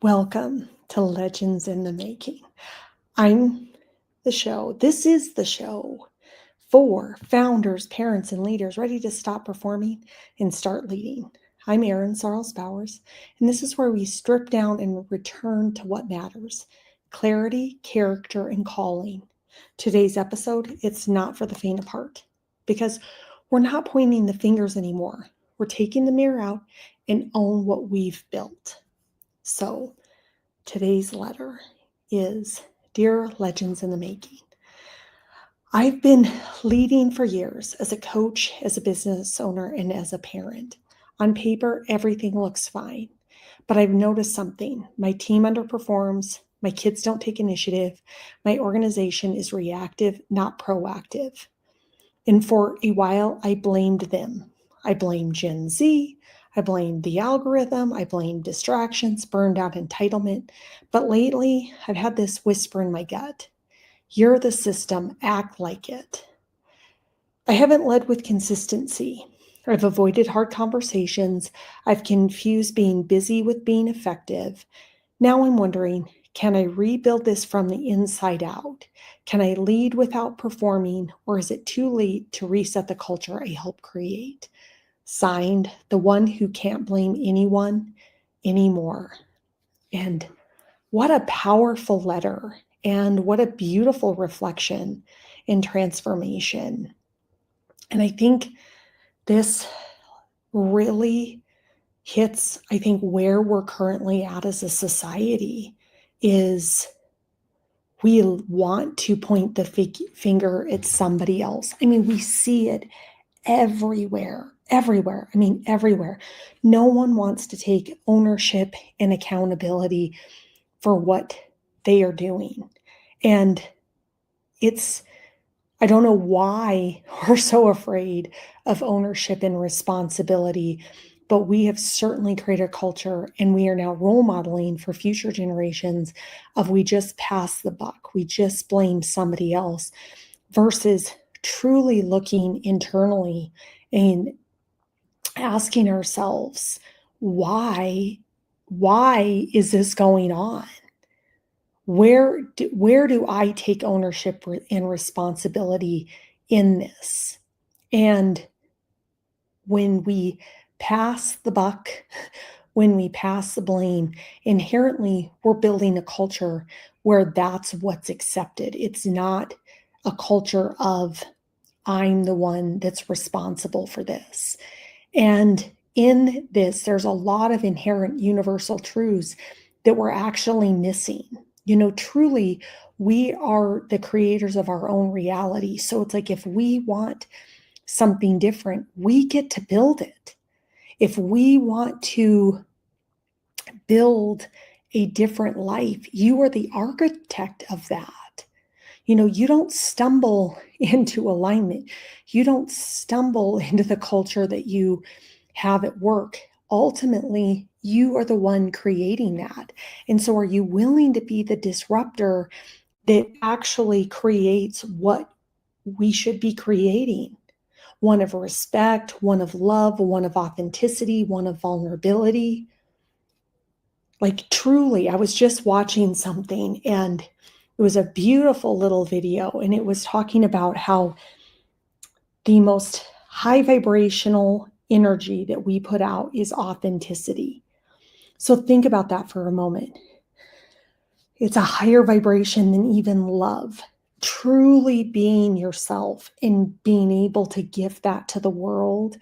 Welcome to Legends in the Making. I'm the show. This is the show for founders, parents, and leaders ready to stop performing and start leading. I'm Erin Sarles Bowers, and this is where we strip down and return to what matters: clarity, character, and calling. Today's episode, it's not for the faint of heart because we're not pointing the fingers anymore. We're taking the mirror out and own what we've built. So, today's letter is Dear Legends in the Making. I've been leading for years as a coach, as a business owner, and as a parent. On paper, everything looks fine, but I've noticed something. My team underperforms, my kids don't take initiative, my organization is reactive, not proactive. And for a while, I blamed them. I blamed Gen Z. I blamed the algorithm. I blamed distractions, burned out entitlement. But lately, I've had this whisper in my gut: you're the system, act like it. I haven't led with consistency. I've avoided hard conversations. I've confused being busy with being effective. Now I'm wondering, can I rebuild this from the inside out? Can I lead without performing, or is it too late to reset the culture I helped create? Signed, the one who can't blame anyone anymore. And what a powerful letter, and what a beautiful reflection and transformation. And I think this really hits, where we're currently at as a society is we want to point the finger at somebody else. We see it everywhere. Everywhere. No one wants to take ownership and accountability for what they are doing. And I don't know why we're so afraid of ownership and responsibility, but we have certainly created a culture, and we are now role modeling for future generations of we just pass the buck, we just blame somebody else, versus truly looking internally and asking ourselves, why is this going on? Where do I take ownership and responsibility in this? And when we pass the buck, when we pass the blame, inherently we're building a culture where that's what's accepted. It's not a culture of I'm the one that's responsible for this. And in this, there's a lot of inherent universal truths that we're actually missing. Truly, we are the creators of our own reality. So it's like if we want something different, we get to build it. If we want to build a different life, you are the architect of that. You don't stumble into alignment. You don't stumble into the culture that you have at work. Ultimately, you are the one creating that. And so are you willing to be the disruptor that actually creates what we should be creating? One of respect, one of love, one of authenticity, one of vulnerability. Like truly, I was just watching something, and it was a beautiful little video, and it was talking about how the most high vibrational energy that we put out is authenticity. So think about that for a moment. It's a higher vibration than even love. Truly being yourself and being able to give that to the world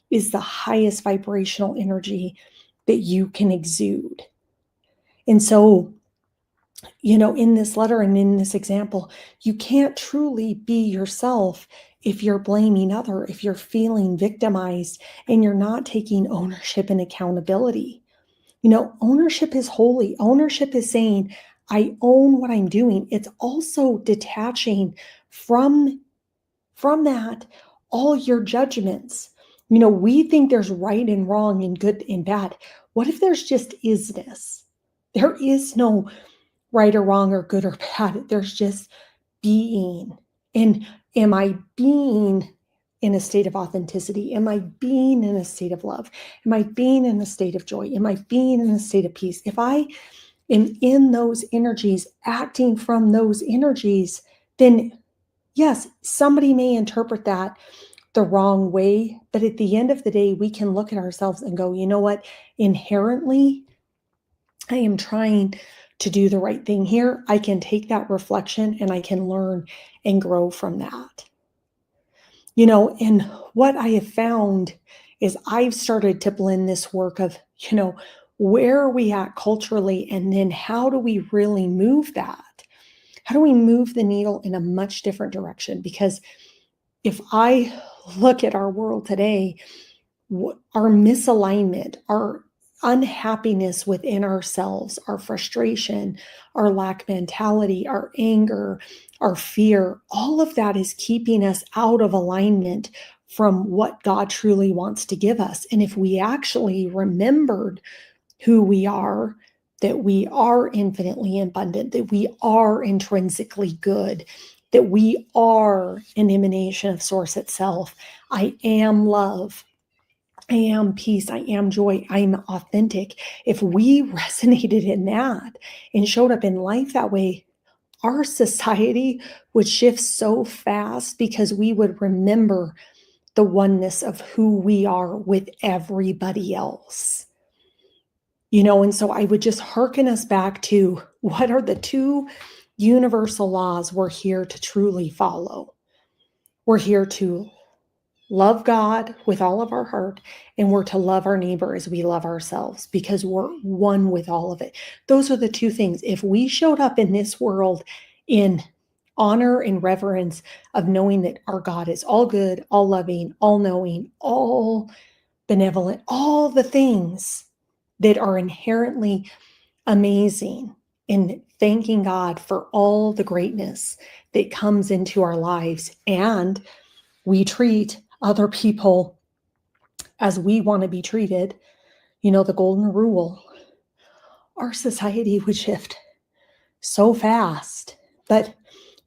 is the highest vibrational energy that you can exude. And so, in this letter and in this example, you can't truly be yourself if you're blaming others, if you're feeling victimized and you're not taking ownership and accountability. Ownership is holy. Ownership is saying, I own what I'm doing. It's also detaching from that all your judgments. We think there's right and wrong and good and bad. What if there's just isness? There is no right or wrong or good or bad. There's just being. And am I being in a state of authenticity? Am I being in a state of love? Am I being in a state of joy? Am I being in a state of peace? If I And in those energies, acting from those energies, then yes, somebody may interpret that the wrong way, but at the end of the day, we can look at ourselves and go, you know what? Inherently, I am trying to do the right thing here. I can take that reflection and I can learn and grow from that. And what I have found is I've started to blend this work of, where are we at culturally? And then how do we really move that? How do we move the needle in a much different direction? Because if I look at our world today, our misalignment, our unhappiness within ourselves, our frustration, our lack mentality, our anger, our fear, all of that is keeping us out of alignment from what God truly wants to give us. And if we actually remembered who we are, that we are infinitely abundant, that we are intrinsically good, that we are an emanation of Source itself. I am love. I am peace. I am joy. I'm authentic. If we resonated in that and showed up in life that way, our society would shift so fast because we would remember the oneness of who we are with everybody else. And so I would just hearken us back to what are the two universal laws we're here to truly follow. We're here to love God with all of our heart, and we're to love our neighbor as we love ourselves because we're one with all of it. Those are the two things. If we showed up in this world in honor and reverence of knowing that our God is all good, all loving, all knowing, all benevolent, all the things that are inherently amazing, in thanking God for all the greatness that comes into our lives, and we treat other people as we want to be treated, the golden rule, our society would shift so fast. But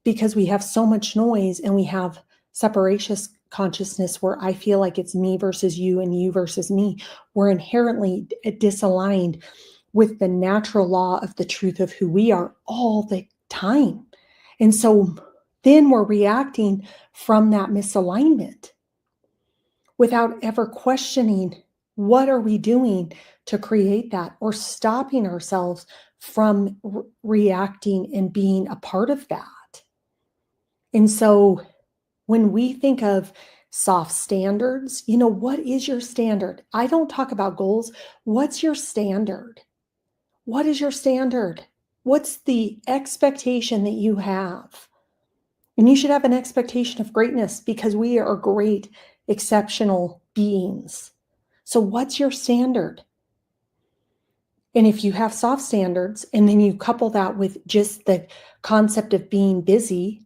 because we have so much noise and we have separation consciousness where I feel like it's me versus you and you versus me, we're inherently disaligned with the natural law of the truth of who we are all the time. And so then we're reacting from that misalignment without ever questioning what are we doing to create that, or stopping ourselves from reacting and being a part of that. And so when we think of soft standards, what is your standard? I don't talk about goals. What's your standard? What is your standard? What's the expectation that you have? And you should have an expectation of greatness because we are great, exceptional beings. So what's your standard? And if you have soft standards and then you couple that with just the concept of being busy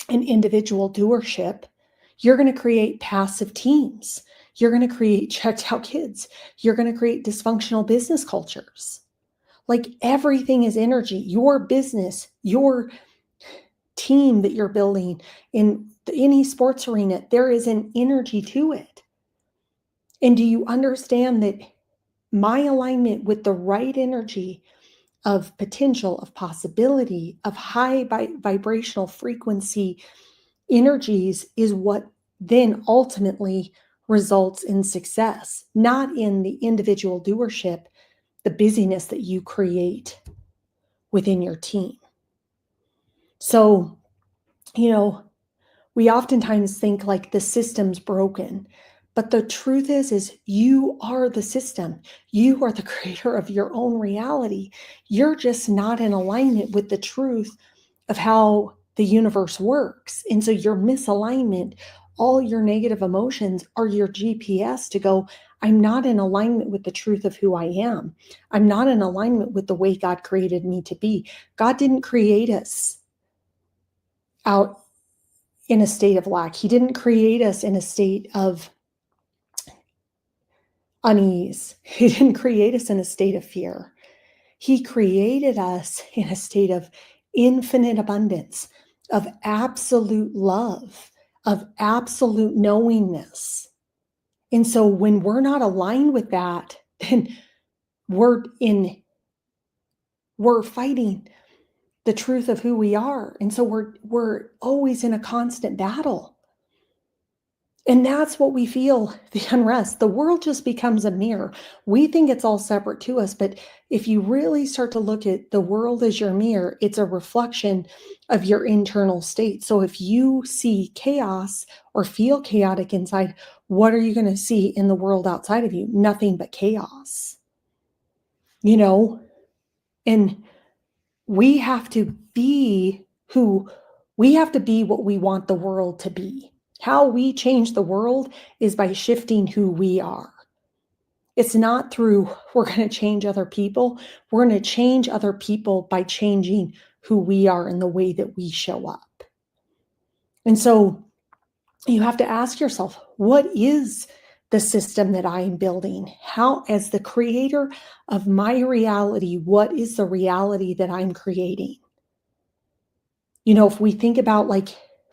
and individual doership, you're going to create passive teams. You're going to create checked out kids. You're going to create dysfunctional business cultures. Like everything is energy. Your business, your team that you're building in any sports arena, there is an energy to it. And do you understand that my alignment with the right energy of potential, of possibility, of high vibrational frequency energies is what then ultimately results in success, not in the individual doership, the busyness that you create within your team. So, we oftentimes think like the system's broken, but the truth is you are the system. You are the creator of your own reality. You're just not in alignment with the truth of how the universe works. And so your misalignment, all your negative emotions are your GPS to go, I'm not in alignment with the truth of who I am. I'm not in alignment with the way God created me to be. God didn't create us out in a state of lack. He didn't create us in a state of unease. He didn't create us in a state of fear. He created us in a state of infinite abundance, of absolute love, of absolute knowingness. And so when we're not aligned with that, then we're in we're fighting the truth of who we are. And so we're always in a constant battle. And that's what we feel, the unrest. The world just becomes a mirror. We think it's all separate to us, but if you really start to look at the world as your mirror, it's a reflection of your internal state. So if you see chaos or feel chaotic inside, what are you going to see in the world outside of you? Nothing but chaos. You know, and we have to be we have to be what we want the world to be. How we change the world is by shifting who we are. It's not through we're going to change other people. We're going to change other people by changing who we are and the way that we show up. And so you have to ask yourself, what is the system that I am building? How, as the creator of my reality, what is the reality that I'm creating? You know, if we think about like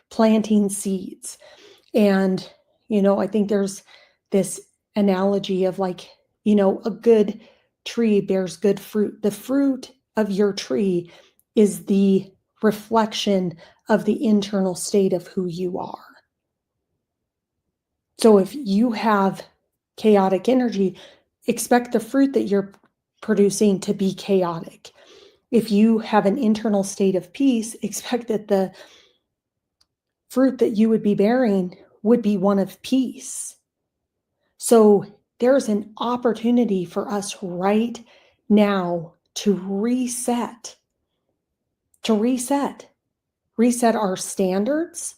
planting seeds, and, I think there's this analogy of like, a good tree bears good fruit. The fruit of your tree is the reflection of the internal state of who you are. So if you have chaotic energy, expect the fruit that you're producing to be chaotic. If you have an internal state of peace, expect that the fruit that you would be bearing would be one of peace. So there's an opportunity for us right now to reset our standards,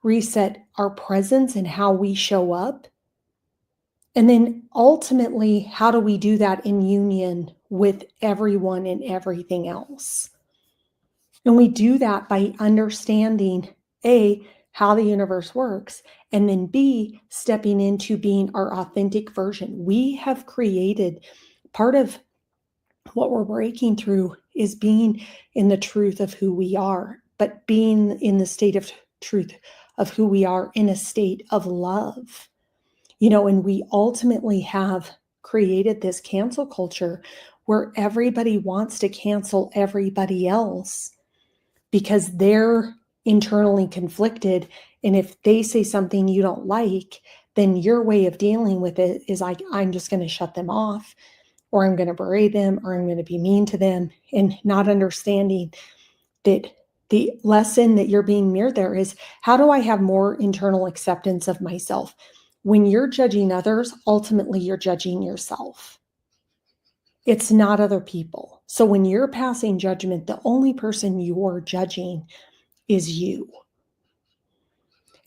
reset our presence and how we show up. And then ultimately, how do we do that in union with everyone and everything else? And we do that by understanding, A, how the universe works, and then B, stepping into being our authentic version. We have created part of what we're breaking through is being in the truth of who we are, but being in the state of truth of who we are in a state of love. And we ultimately have created this cancel culture where everybody wants to cancel everybody else because they're internally conflicted. And if they say something you don't like, then your way of dealing with it is like, I'm just going to shut them off, or I'm going to berate them, or I'm going to be mean to them, and not understanding that the lesson that you're being mirrored there is, how do I have more internal acceptance of myself? When you're judging others, ultimately you're judging yourself. It's not other people. So when you're passing judgment, the only person you're judging is you.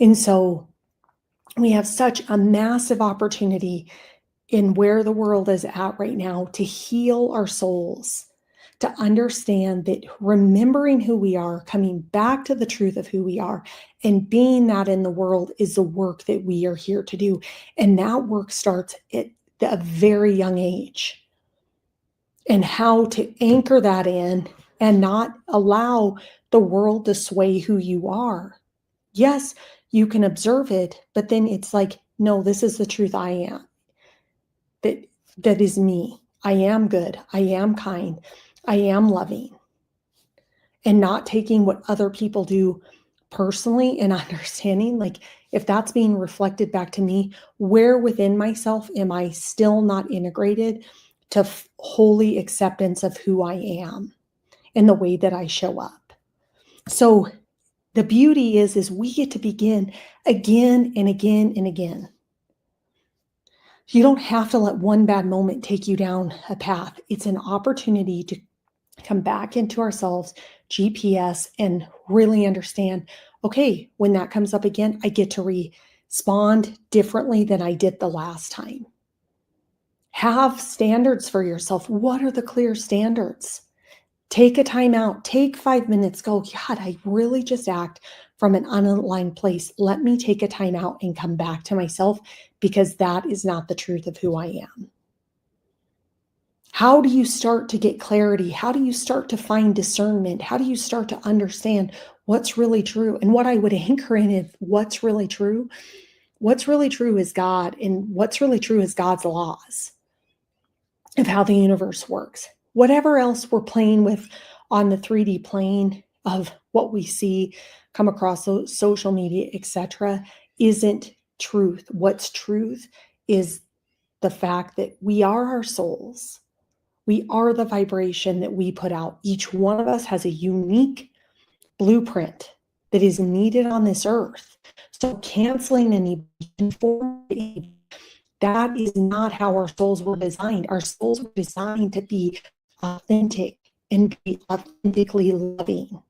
And so we have such a massive opportunity in where the world is at right now to heal our souls, to understand that remembering who we are, coming back to the truth of who we are, and being that in the world is the work that we are here to do. And that work starts at a very young age. And how to anchor that in and not allow the world to sway who you are. Yes, you can observe it, but then it's like, no, this is the truth I am. That is me. I am good. I am kind. I am loving. And not taking what other people do personally and understanding, like, if that's being reflected back to me, where within myself am I still not integrated to holy acceptance of who I am and the way that I show up? So the beauty is we get to begin again and again and again. You don't have to let one bad moment take you down a path. It's an opportunity to come back into ourselves, GPS, and really understand, okay, when that comes up again, I get to respond differently than I did the last time. Have standards for yourself. What are the clear standards? Take a time out, take 5 minutes, go, God, I really just act from an unaligned place. Let me take a time out and come back to myself, because that is not the truth of who I am. How do you start to get clarity? How do you start to find discernment? How do you start to understand what's really true? And what I would anchor in is what's really true. What's really true is God, and what's really true is God's laws of how the universe works. Whatever else we're playing with on the 3D plane of what we see come across social media, etc., isn't truth. What's truth is the fact that we are our souls. We are the vibration that we put out. Each one of us has a unique blueprint that is needed on this earth. So canceling any conformity, that is not how our souls were designed. Our souls were designed to be authentic and be authentically loving.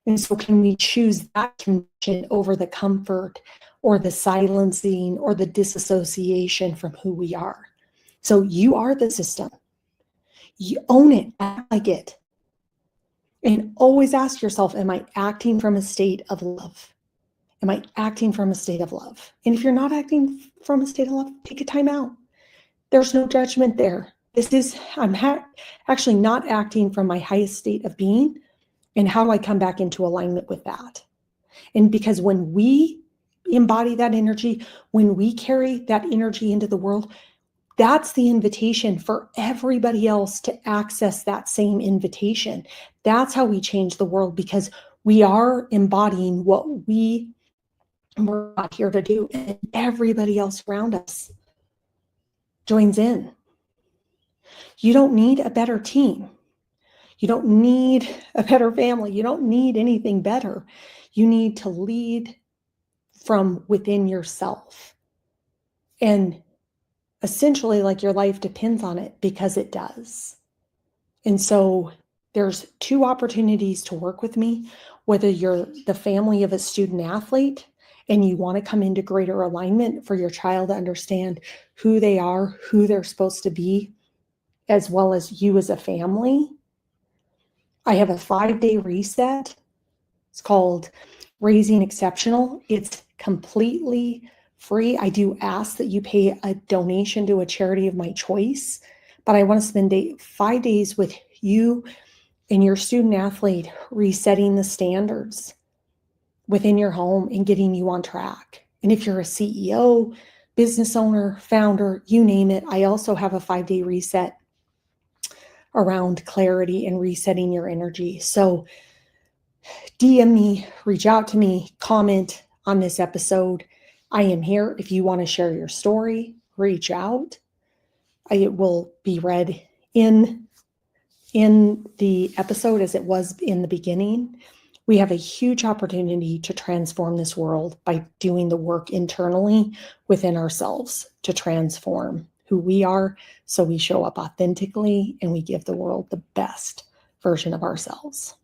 And so can we choose that connection over the comfort or the silencing or the disassociation from who we are? So you are the system. You own it, act like it. And always ask yourself, am I acting from a state of love? Am I acting from a state of love? And if you're not acting from a state of love, take a time out. There's no judgment there. I'm actually not acting from my highest state of being. And how do I come back into alignment with that? And because when we embody that energy, when we carry that energy into the world, that's the invitation for everybody else to access that same invitation. That's how we change the world, because we are embodying what we're not here to do, and everybody else around us joins in. You don't need a better team. You don't need a better family. You don't need anything better. You need to lead from within yourself. And essentially, like, your life depends on it, because it does. And so there's 2 opportunities to work with me, whether you're the family of a student athlete and you want to come into greater alignment for your child to understand who they are, who they're supposed to be, as well as you as a family. I have a 5-day reset. It's called Raising Exceptional. It's completely free. I do ask that you pay a donation to a charity of my choice, but I want to spend 5 days with you and your student athlete, resetting the standards within your home and getting you on track. And if you're a CEO, business owner, founder, you name it, I also have a 5-day reset around clarity and resetting your energy. So DM me, reach out to me, comment on this episode. I am here. If you want to share your story, reach out. It will be read in the episode as it was in the beginning. We have a huge opportunity to transform this world by doing the work internally within ourselves to transform who we are, so we show up authentically and we give the world the best version of ourselves.